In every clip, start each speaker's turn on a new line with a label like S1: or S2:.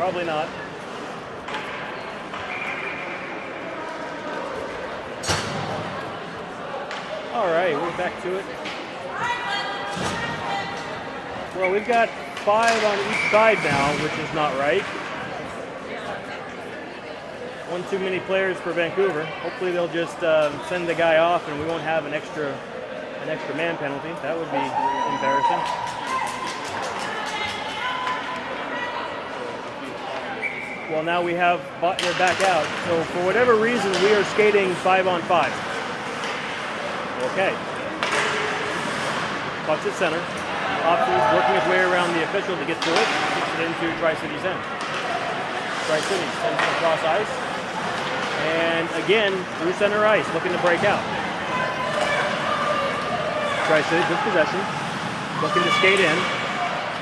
S1: Probably not. All right, we're back to it. Well, we've got 5 on each side now, which is not right. One too many players for Vancouver. Hopefully they'll just send the guy off and we won't have an extra man penalty. That would be embarrassing. Well, now they're back out. So for whatever reason, we are skating 5-on-5. Okay. Puck's at center. Options working his way around the official to get to it. Kicks it into Tri-City's end. Tri-Cities sends it across ice. And again, through center ice, looking to break out. Tri-Cities with possession. Looking to skate in.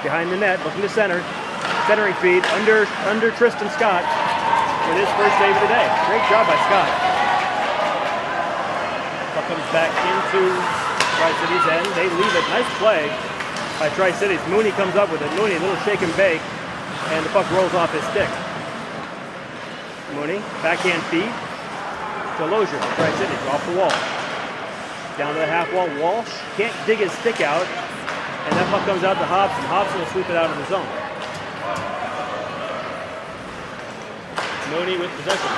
S1: Behind the net, looking to center. Centering feed under Tristan Scott with his first save of the day. Great job by Scott. Puck comes back into Tri-Cities end. They leave it. Nice play by Tri-Cities. Mooney comes up with it. Mooney, a little shake and bake, and the puck rolls off his stick. Mooney, backhand feed to Lozier. Tri-Cities off the wall. Down to the half wall. Walsh can't dig his stick out, and that puck comes out to Hobson. Hobson will sweep it out of the zone. Mooney with possession.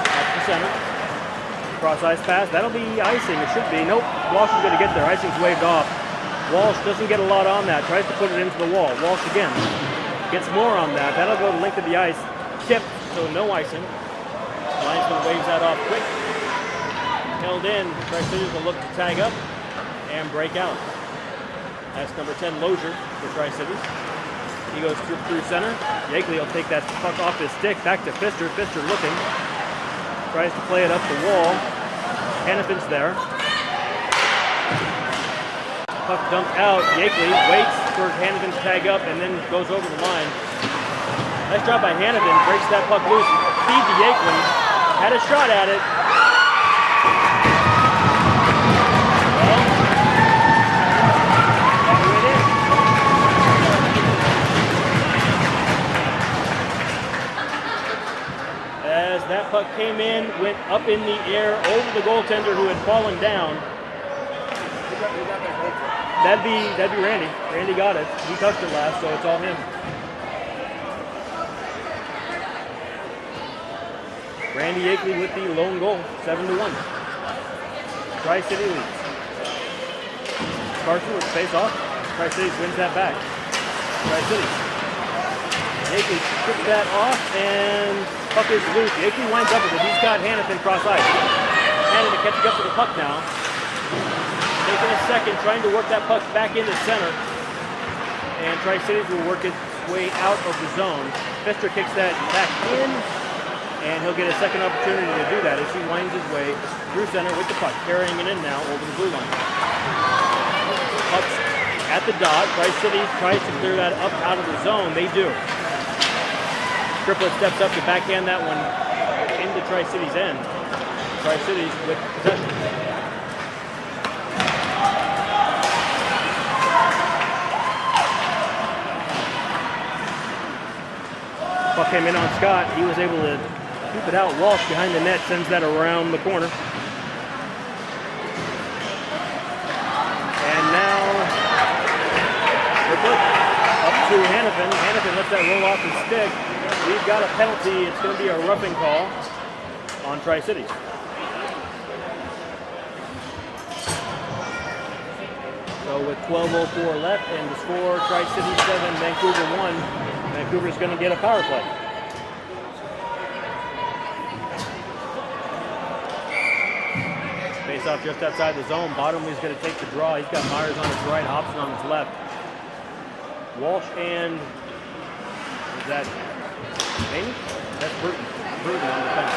S1: Up the center. Cross ice pass. That'll be icing. It should be. Nope. Walsh is going to get there. Icing's waved off. Walsh doesn't get a lot on that. Tries to put it into the wall. Walsh again. Gets more on that. That'll go to length of the ice. Tip. So no icing. Linesman waves that off quick. Held in. Tri-Cities will look to tag up and break out. That's number 10, Lozier for Tri-Cities. He goes through center. Yakeley will take that puck off his stick. Back to Pfister. Pfister looking. Tries to play it up the wall. Hannafin's there. Puck dumped out. Yakeley waits for Hannafin to tag up and then goes over the line. Nice job by Hannafin. Breaks that puck loose. Feed to Yakeley. Had a shot at it. As that puck came in, went up in the air over the goaltender who had fallen down. That'd be Randy. Randy got it. He touched it last, so it's all him. Randy Yakeley with the lone goal, 7-1. Tri-City leads. Carson with face off. Tri-Cities wins that back. Tri-Cities. Yakeley took that off and puck is loose. Yakeley winds up with it. He's got Hannafin cross ice. Hannafin catching up to the puck now. Taking a second, trying to work that puck back into center. And Tri-Cities will work its way out of the zone. Pfister kicks that back in, and he'll get a second opportunity to do that as he winds his way through center with the puck, carrying it in now over the blue line. Puck's at the dot. Tri-Cities tries to clear that up out of the zone. They do. Triplett steps up to backhand that one into Tri-Cities' end. Tri-Cities with possession. Puck came in on Scott. He was able to keep it out. Walsh behind the net sends that around the corner. And now Triplett up to Hannafin. Hannafin lets that roll off his stick. We've got a penalty. It's going to be a roughing call on Tri-Cities. So with 12:04 left and the score, Tri-Cities 7, Vancouver 1. Vancouver's going to get a power play. Face off just outside the zone. Bottomley's going to take the draw. He's got Myers on his right, Hobson on his left. Walsh and is that Amy? That's Bruton. Bruton on defense.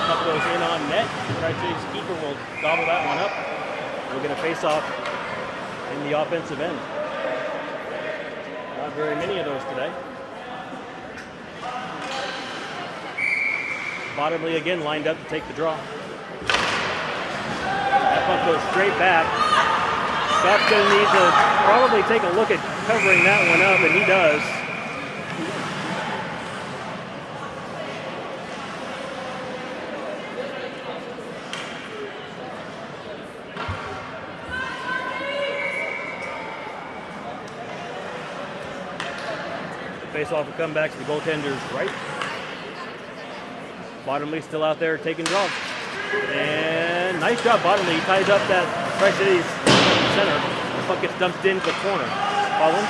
S1: Puck goes in on net. Tri-Cities keeper will gobble that one up. We're going to face off in the offensive end. Not very many of those today. Bottomley again lined up to take the draw. That puck goes straight back. Scott's going to need to probably take a look at covering that one up, and he does. Face-off will come back to the goaltender's right. Bottomley still out there taking draws. And nice job, Bottomley. He ties up that Tri-Cities center. The puck gets dumped into the corner. Holland.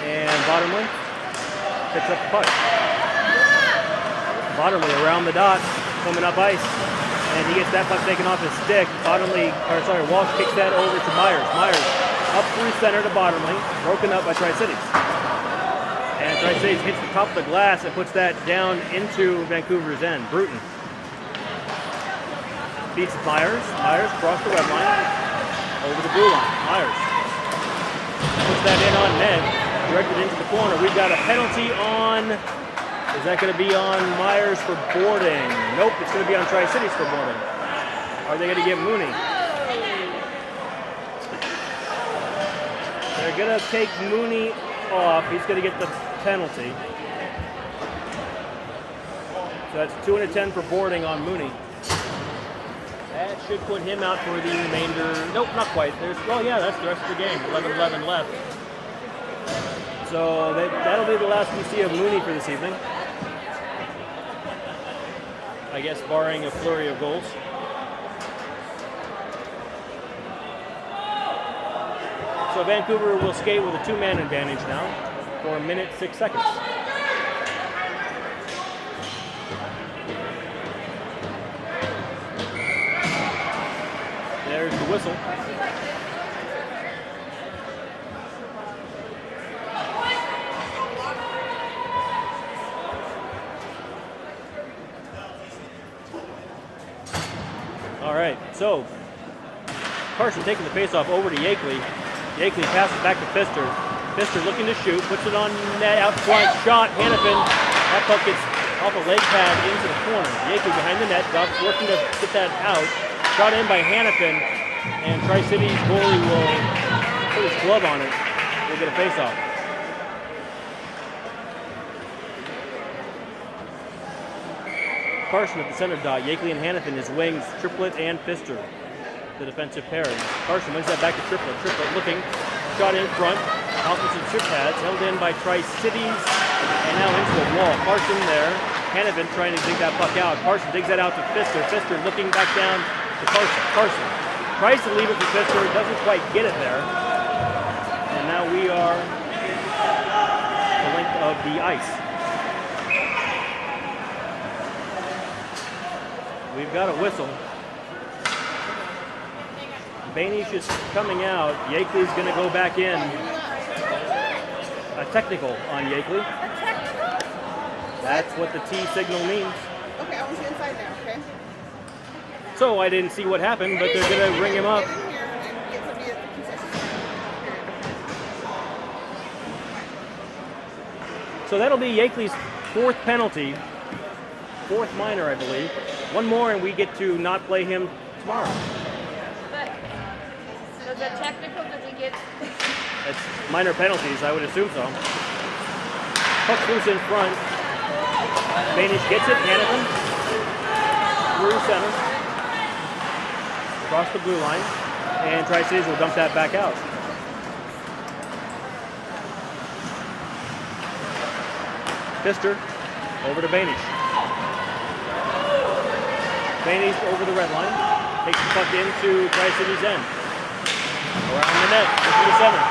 S1: And Bottomley picks up the puck. Bottomley around the dot, coming up ice. And he gets that puck taken off his stick. Walsh kicks that over to Myers. Myers up through center to Bottomley, broken up by Tri-Cities. And Tri-Cities hits the top of the glass and puts that down into Vancouver's end. Bruton beats Myers. Myers across the red line, over the blue line. Myers puts that in on net, directed into the corner. We've got a penalty on, is that going to be on Myers for boarding? Nope, it's going to be on Tri-Cities for boarding. Are they going to give Mooney? They're going to take Mooney off. He's going to get the penalty. So that's 2 and a 10 for boarding on Mooney. That should put him out for the remainder. Nope, not quite. That's the rest of the game. 11-11 left. So that'll be the last we see of Mooney for this evening. I guess barring a flurry of goals. So Vancouver will skate with a 2-man advantage now for 1 minute 6 seconds. There's the whistle. All right, so Carson taking the faceoff over to Yakeley. Yakeley passes back to Pfister. Pfister looking to shoot, puts it on net, out front, shot, Hannafin. That puck gets off a leg pad into the corner. Yakeley behind the net, Duff working to get that out. Shot in by Hannafin, and Tri-Cities goalie will put his glove on it. We'll get a face-off. Carson at the center dot. Yakeley and Hannafin, his wings, Triplet and Pfister, the defensive pairing. Carson wins that back to Triplet. Triplet looking, shot in front. Offensive trip pads held in by Tri-Cities, and now into the wall. Carson there. Hannafin trying to dig that puck out. Carson digs that out to Pfister. Pfister looking back down to Carson. Carson tries to leave it to Pfister, doesn't quite get it there. And now we are the length of the ice. We've got a whistle. Bainish is coming out. Yakeley's going to go back in. A technical on Yakeley.
S2: A technical?
S1: That's what the T signal means.
S2: Okay, I was inside there, okay?
S1: So I didn't see what happened, but they're going to ring him up. So that'll be Yakeley's 4th penalty. 4th minor, I believe. One more and we get to not play him tomorrow.
S3: Does a technical, does he get?
S1: It's minor penalties, I would assume so. Puck loose in front. Bainish gets it, Hannafin. Through center. Across the blue line. And Tri-Cities will dump that back out. Pfister over to Bainish. Bainish over the red line. Takes the puck into Tri-Cities' end. Around the net, into the center.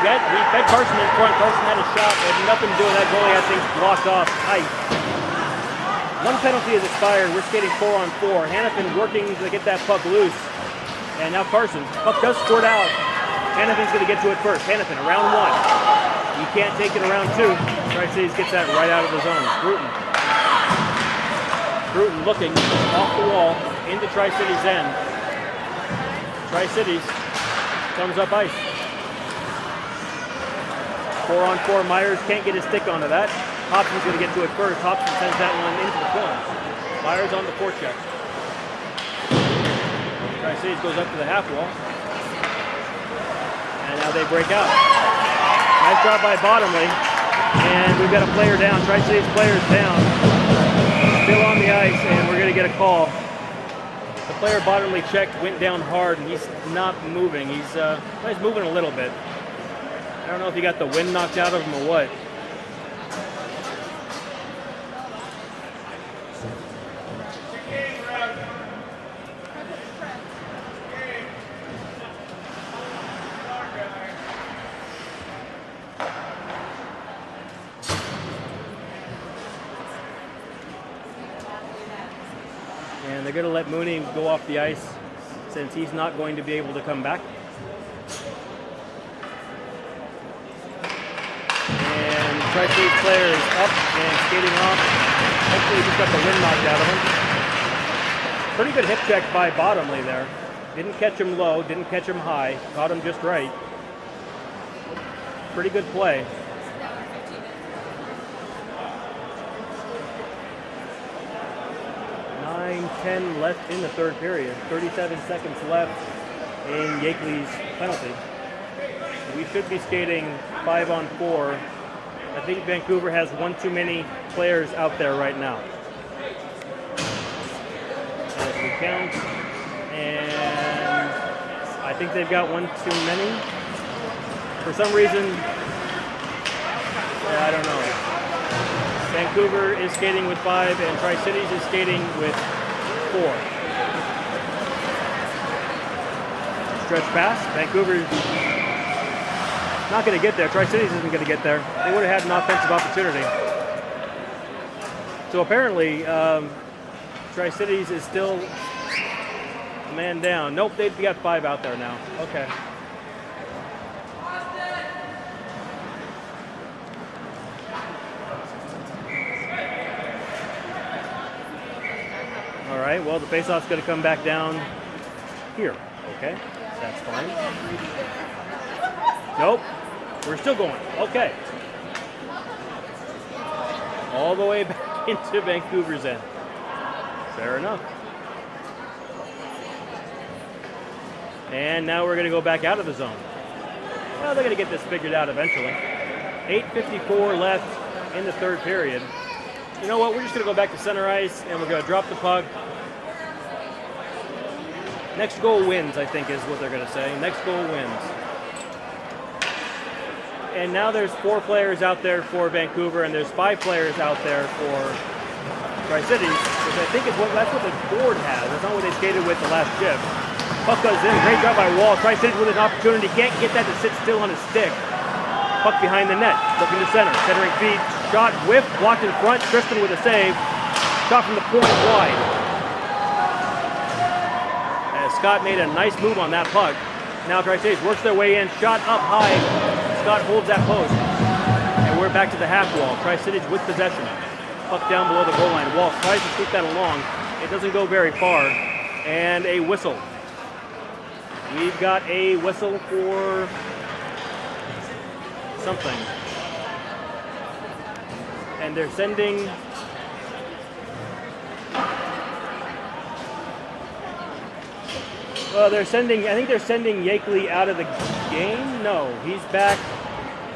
S1: We had Carson in front. Carson had a shot, but had nothing to do with that. Goalie had things blocked off tight. One penalty is expired. We're skating 4-on-4. Hannafin working to get that puck loose. And now Carson. Puck does squirt out. Hannafin's going to get to it first. Hannafin, around 1. He can't take it around 2. Tri-Cities gets that right out of the zone. Bruton looking off the wall into Tri-Cities' end. Tri-Cities comes up ice. 4-on-4. Myers can't get his stick onto that. Hobson's going to get to it first. Hobson sends that one into the corner. Myers on the forecheck. Tri-Cities goes up to the half wall. And now they break out. Nice job by Bottomley. And we've got a player down. Tri-Cities player's down. Still on the ice, and we're going to get a call. The player Bottomley checked, went down hard, and he's not moving. He's moving a little bit. don't know if he got the wind knocked out of him or what. And they're going to let Mooney go off the ice since he's not going to be able to come back. And Tri-State player is up and skating off. Hopefully he just got the wind knocked out of him. Pretty good hip check by Bottomley there. Didn't catch him low, didn't catch him high. Caught him just right. Pretty good play. 9:10 left in the third period. 37 seconds left in Yakeley's penalty. We should be skating 5-on-4. I think Vancouver has one too many players out there right now. As we count, and I think they've got one too many. For some reason, I don't know. Vancouver is skating with 5 and Tri-Cities is skating with 4. Stretch pass. Vancouver's not going to get there. Tri-Cities isn't going to get there. They would have had an offensive opportunity. So apparently, Tri-Cities is still a man down. Nope, they've got 5 out there now. Okay. All right, well, the faceoff's going to come back down here. Okay, that's fine. Nope, we're still going. Okay. All the way back into Vancouver's end. Fair enough. And now we're going to go back out of the zone. Well, they're going to get this figured out eventually. 8:54 left in the third period. You know what? We're just going to go back to center ice, and we're going to drop the puck. Next goal wins, I think is what they're going to say. Next goal wins. And now there's 4 players out there for Vancouver, and there's 5 players out there for Tri-Cities, which I think is that's what the board has. That's not what they skated with the last shift. Puck goes in. Great job by Wall. Tri-Cities with an opportunity. Can't get that to sit still on his stick. Puck behind the net. Looking to center. Centering feed. Shot, whiff, blocked in front. Tristan with a save. Shot from the point wide. As Scott made a nice move on that puck. Now Tri-Cities works their way in. Shot up high. Scott holds that post. And we're back to the half wall. Tri-Cities with possession. Puck down below the goal line. Wall tries to scoop that along. It doesn't go very far. And a whistle. We've got a whistle for something. And they're sending I think they're sending Yakeley out of the game. No, he's back.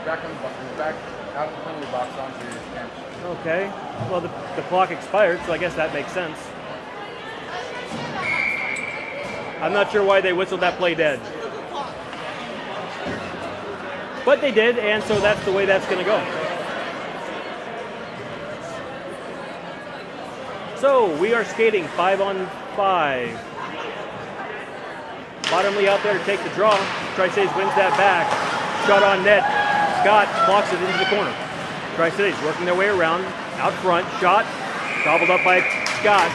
S4: Back out of the penalty box onto your bench.
S1: Okay. Well, the clock expired, so I guess that makes sense. I'm not sure why they whistled that play dead. But they did, and so that's the way that's going to go. So we are skating 5-on-5. Bottomley out there to take the draw. Tri-Cities wins that back. Shot on net. Scott blocks it into the corner. Tri-Cities working their way around. Out front. Shot. Gobbled up by Scott.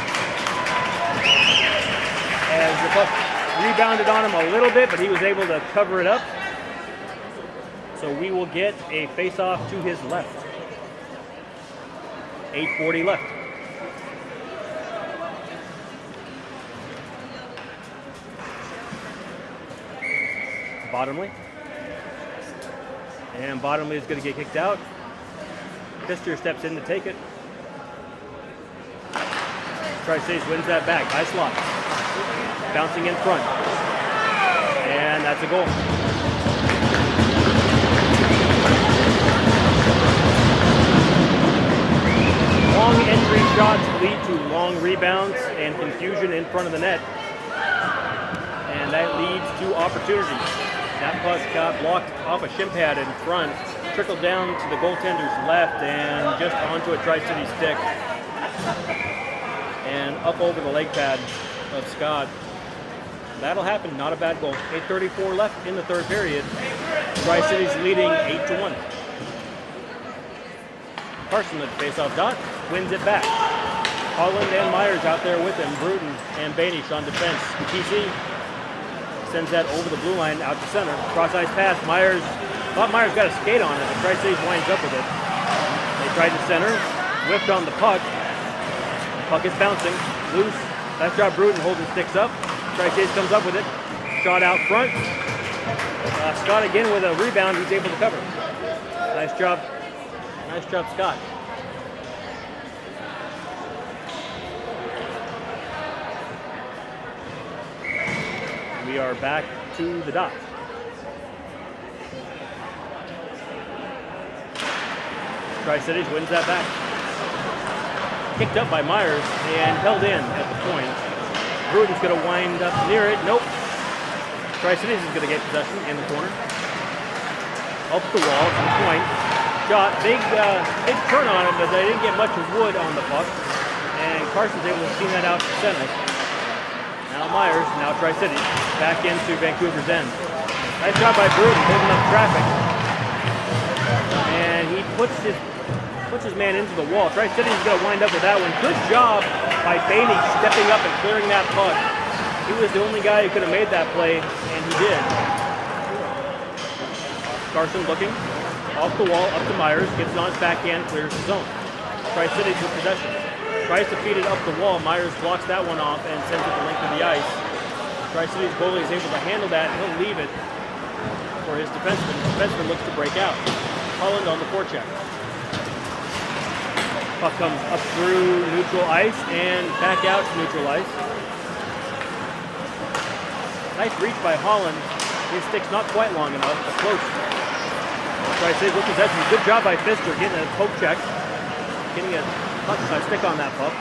S1: As the puck rebounded on him a little bit, but he was able to cover it up. So we will get a face-off to his left. 8:40 left. Bottomley. And Bottomley is going to get kicked out. Pfister steps in to take it. Tri-Cities wins that back. Nice lock. Bouncing in front. And that's a goal. Long entry shots lead to long rebounds and confusion in front of the net. And that leads to opportunities. That puck got blocked off a shin pad in front, trickled down to the goaltender's left and just onto a Tri-City stick. And up over the leg pad of Scott. That'll happen, not a bad goal. 8:34 left in the third period. Tri-City's leading 8-1. Carson at the faceoff dot, wins it back. Holland and Myers out there with him. Bruton and Banish on defense. TC sends that over the blue line out to center. Cross-ice pass. Myers, thought Myers got a skate on it, but Tri-Cities winds up with it. They tried to center, whipped on the puck. Puck is bouncing, loose. Nice job Bruton holding sticks up. Tri-Cities comes up with it. Shot out front. Scott again with a rebound. He's able to cover. Nice job. Nice job, Scott. We are back to the dot. Tri-Cities wins that back. Kicked up by Myers and held in at the point. Bruton's going to wind up near it. Nope. Tri-Cities is going to get possession in the corner. Up the wall to the point. Shot. Big turn on it, but they didn't get much wood on the puck. And Carson's able to steam that out to center. Now Myers, now Tri-Cities, back into Vancouver's end. Nice job by Bruton, holding up traffic. And he puts his man into the wall. Tri-Cities is going to wind up with that one. Good job by Bainey stepping up and clearing that puck. He was the only guy who could have made that play, and he did. Carson looking, off the wall, up to Myers, gets it on his backhand, clears the zone. Tri-Cities with possession. Tries to feed it up the wall. Myers blocks that one off and sends it the length of the ice. Tri-City's goalie is able to handle that, and he'll leave it for his defenseman. The defenseman looks to break out. Holland on the forecheck. Puck comes up through neutral ice and back out to neutral ice. Nice reach by Holland. His stick's not quite long enough, but close. Tri-Cities with possession. Good job by Pfister getting a poke check. Getting a stick on that puck.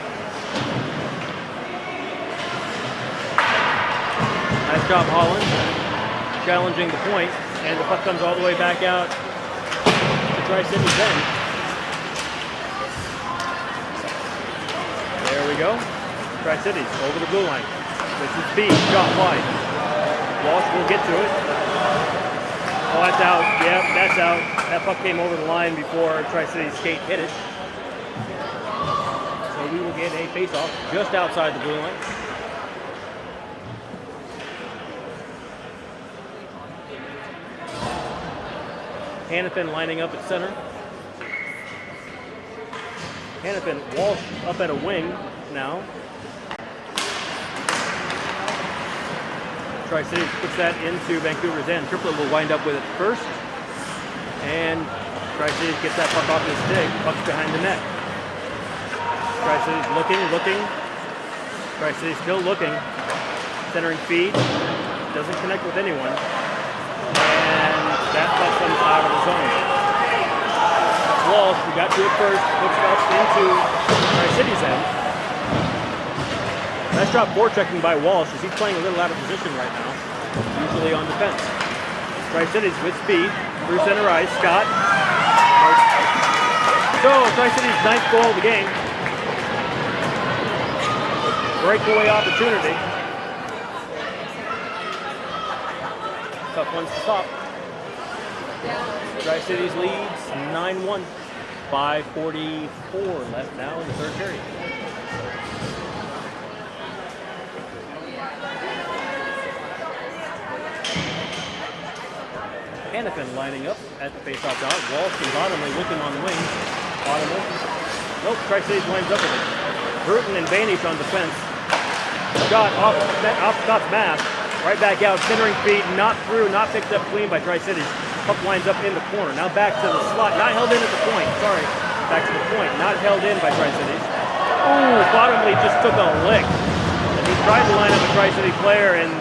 S1: Nice job, Holland. Challenging the point, and the puck comes all the way back out to Tri-City's end. There we go. Tri-Cities over the blue line. This is speed, shot wide. Walsh will get to it. Oh, that's out. Yep, that's out. That puck came over the line before Tri-City's skate hit it. So we will get a face-off just outside the blue line. Hannafin lining up at center. Hannafin, Walsh up at a wing now. Tri-Cities puts that into Vancouver's end. Triplet will wind up with it first. And Tri-Cities gets that puck off his stick. Puck's behind the net. Tri-Cities looking. Tri-Cities still looking. Centering feed. Doesn't connect with anyone. And that puck comes out of the zone. Walsh, who got to it first, puts it up into Tri-Cities' end. Nice job forechecking by Walsh as he's playing a little out of position right now. Usually on defense. Tri-Cities with speed. Through center ice. Scott. So, Tri-Cities' 9th goal of the game. Breakaway opportunity. Tough ones to stop. Tri-Cities leads 9-1. 5:44 left now in the third period. Hannafin lining up at the faceoff dot. Walsh and Bottomley looking on the wings. Bottomley. Nope, Tri-Cities winds up with it. Bruton and Banish on defense. Shot off Scott's mask. Right back out, centering feed, not through, not picked up clean by Tri-Cities. Puck winds up in the corner. Now back to the slot. Not held in at the point. Sorry. Back to the point. Not held in by Tri-Cities. Ooh, Bottomley just took a lick. And he tried to line up a Tri-City player and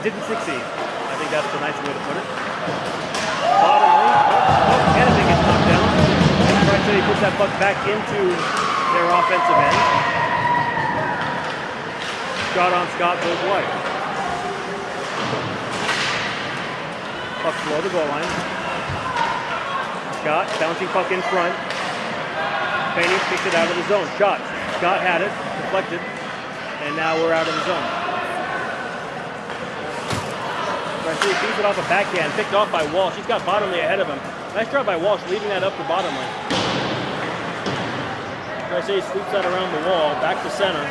S1: didn't succeed. I think that's the nice way to put it. Bottomley. Hannafin gets knocked down. Tri-City puts that puck back into their offensive end. Shot on Scott goes wide. Puck below the goal line. Scott, bouncing puck in front. Faney kicks it out of the zone. Shot. Scott had it, deflected, and now we're out of the zone. Garcia beats it off a backhand, picked off by Walsh. He's got Bottomley ahead of him. Nice job by Walsh, leaving that up to Bottomley. Garcia sweeps that around the wall, back to center.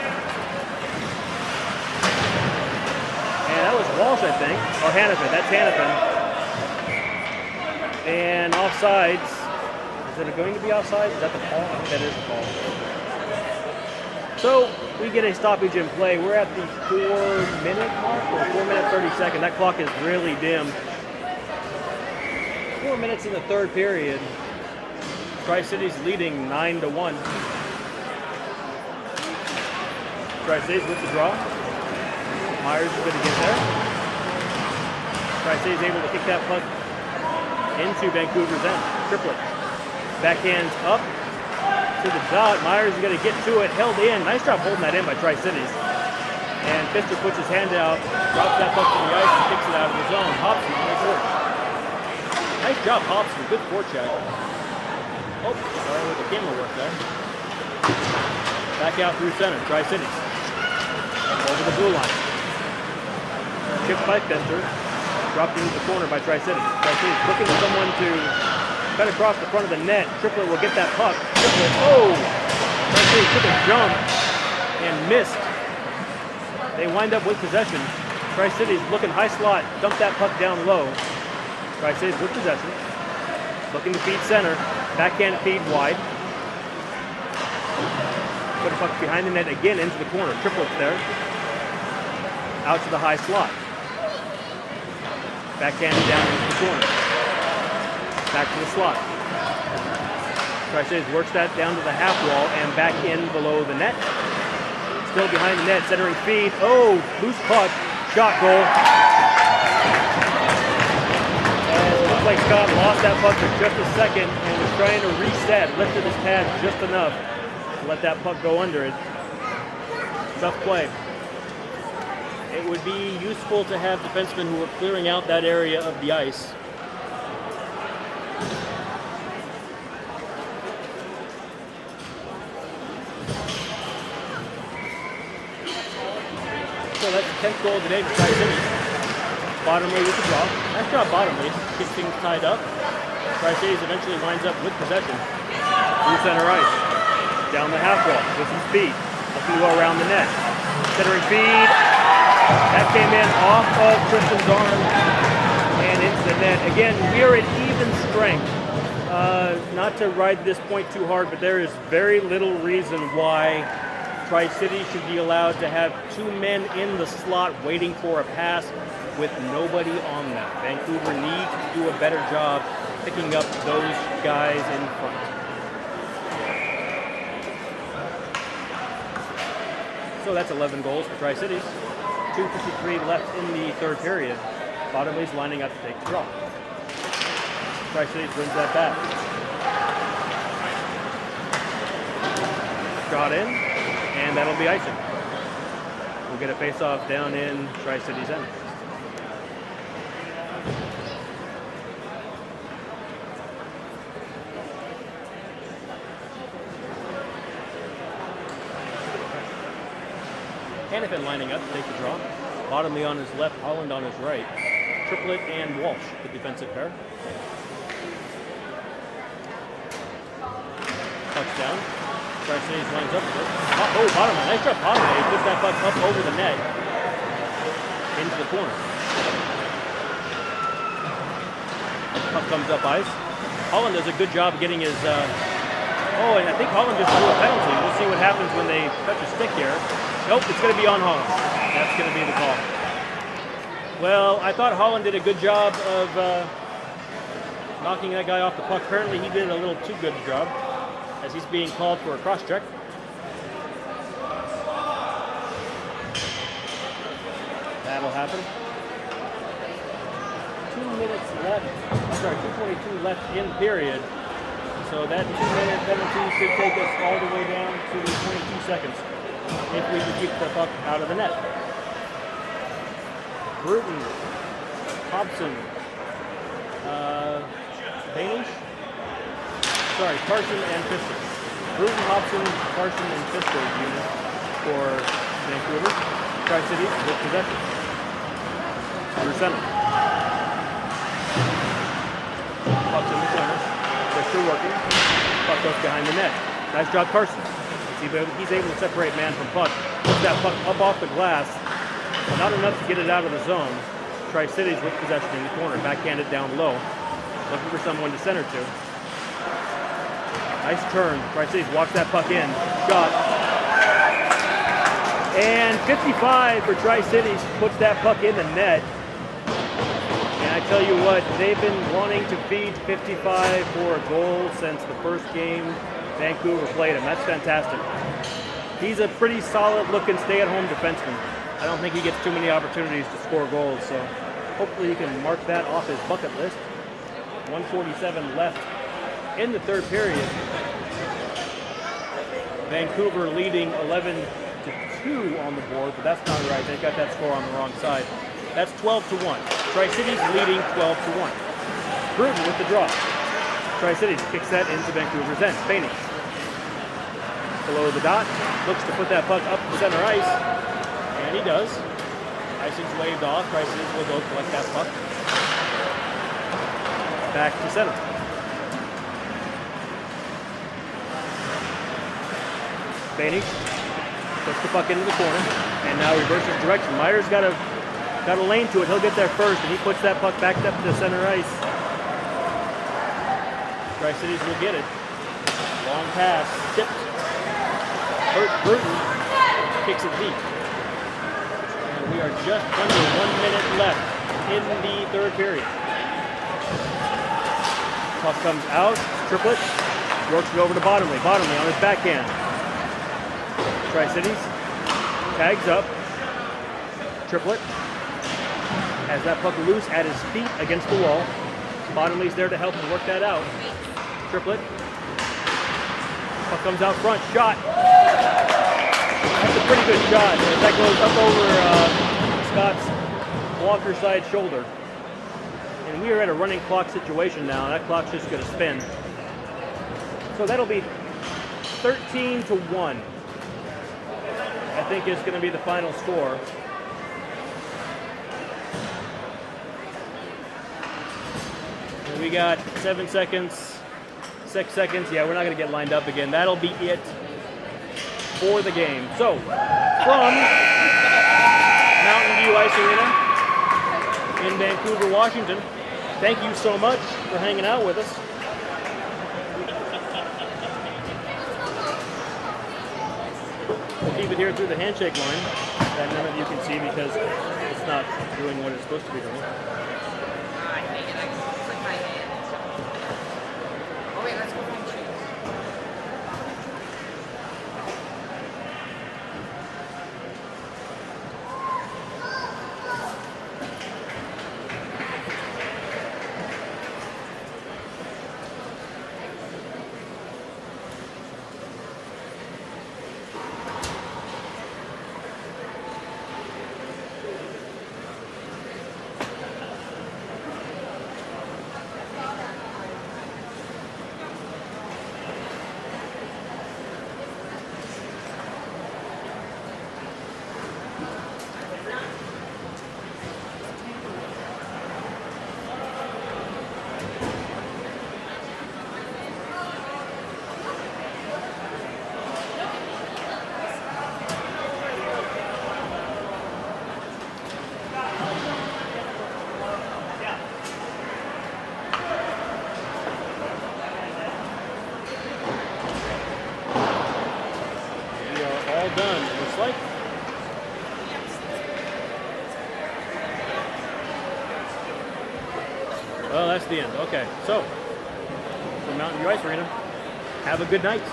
S1: And that was Walsh, I think. Or Hannafin, that's Hannafin. And offsides. Is it going to be offside? Is that the call? I think that is the call. So we get a stoppage in play. We're at the 4-minute mark, or 4-minute 30-second. That clock is really dim. 4 minutes in the third period. Tri-Cities leading 9-1. Tri-Cities with the draw. Myers is going to get there. Tri-Cities able to kick that puck into Vancouver's end. Triplet. Backhands up to the dot. Myers is going to get to it, held in. Nice job holding that in by Tri-Cities. And Pfister puts his hand out, drops that puck to the ice, and kicks it out of the zone. Hobson on the board. Nice job, Hobson. Good forecheck. Oh, sorry with the camera work there. Back out through center. Tri-Cities. Over the blue line. Chipped by Pfister. Dropped into the corner by Tri-Cities. Tri-Cities looking for someone to cut across the front of the net. Triplet will get that puck. Triplet, oh! Tri-Cities took a jump and missed. They wind up with possession. Tri-Cities looking high slot, dump that puck down low. Tri-Cities with possession. Looking to feed center. Backhand feed wide. Put a puck behind the net again into the corner. Triplet's there. Out to the high slot. Backhand down into the corner. Back to the slot. Tri-Cities works that down to the half wall and back in below the net. Still behind the net, centering feed. Oh, loose puck. Shot goal. And it looks like Scott lost that puck for just a second and was trying to reset. Lifted his pad just enough to let that puck go under it. Tough play. It would be useful to have defensemen who are clearing out that area of the ice. So that's the 10th goal of the day for Tri-Cities. Bottomley with the draw. Nice job, Bottomley. Keeps things tied up. Tri-Cities eventually winds up with possession. Through center ice. Down the half wall with some speed. Looking to go around the net. Centering feed. That came in off of Tristan's arm and into the net. Again, we are at even strength. Not to ride this point too hard, but there is very little reason why Tri-City should be allowed to have two men in the slot waiting for a pass with nobody on them. Vancouver needs to do a better job picking up those guys in front. So that's 11 goals for Tri-Cities. 2:53 left in the third period. Bottomley's lining up to take the draw. Tri-Cities brings that back. Shot in, and that'll be icing. We'll get a face-off down in Tri-Cities' end. Hannafin lining up to take the draw. Bottomley on his left, Holland on his right. Triplet and Walsh, the defensive pair. Touchdown. Tri-Cities lines up with it. Oh, Bottomley. Nice job, Bottomley. He puts that puck up over the net. Into the corner. Puck comes up ice. Holland does a good job of getting his... Oh, and I think Holland just drew a penalty. We'll see what happens when they touch a stick here. Nope, it's going to be on Holland. That's going to be the call. Well, I thought Holland did a good job of knocking that guy off the puck. Apparently he did a little too good a job as he's being called for a cross-check. That'll happen. 2 minutes left. 2:22 left in period. So that 2-minute penalty should take us all the way down to 22 seconds if we can keep the puck out of the net. Bruton, Hobson, Bainish? Sorry, Carson and Fister. Bruton, Hobson, Carson, and Fister unit for Vancouver. Tri-Cities with possession. Through center. Puck's in the center. Fister working. Puck goes behind the net. Nice job, Carson. He's able to separate man from puck. Puts that puck up off the glass, but not enough to get it out of the zone. Tri-Cities with possession in the corner. Backhanded down low. Looking for someone to center to. Nice turn. Tri-Cities walks that puck in. Shot. And 55 for Tri-Cities puts that puck in the net. And I tell you what, they've been wanting to feed 55 for a goal since the first game Vancouver played him. That's fantastic. He's a pretty solid looking stay-at-home defenseman. I don't think he gets too many opportunities to score goals, so hopefully he can mark that off his bucket list. 1:47 left in the third period. Vancouver leading 11-2 on the board, but that's not right. They got that score on the wrong side. That's 12-1. Tri-Cities leading 12-1. Bruton with the draw. Tri-Cities kicks that into Vancouver's end. Bainish. Below the dot. Looks to put that puck up the center ice. And he does. Icing's waved off. Tri-Cities will go collect that puck. Back to center. Bainish puts the puck into the corner. And now reverses direction. Meyer's got a lane to it. He'll get there first. And he puts that puck back up to center ice. Tri-Cities will get it. Long pass, tipped. Bruton kicks it deep. And we are just under 1 minute left in the third period. Puck comes out, Triplett works it over to Bottomley. Bottomley on his backhand. Tri-Cities tags up. Triplett has that puck loose at his feet against the wall. Bottomley's there to help him work that out. Triplett. Puck comes out front. Shot. That's a pretty good shot. That goes up over Scott's blocker side shoulder. And we are at a running clock situation now. That clock's just going to spin. So that'll be 13-1. I think is going to be the final score. And we got 7 seconds. 6 seconds. Yeah, we're not going to get lined up again. That'll be it for the game. So, from Mountain View Ice Arena in Vancouver, Washington, thank you so much for hanging out with us. We'll keep it here through the handshake line that none of you can see because it's not doing what it's supposed to be doing. Done, it looks like. Well, that's the end. Okay, so from Mountain View Ice Arena, have a good night.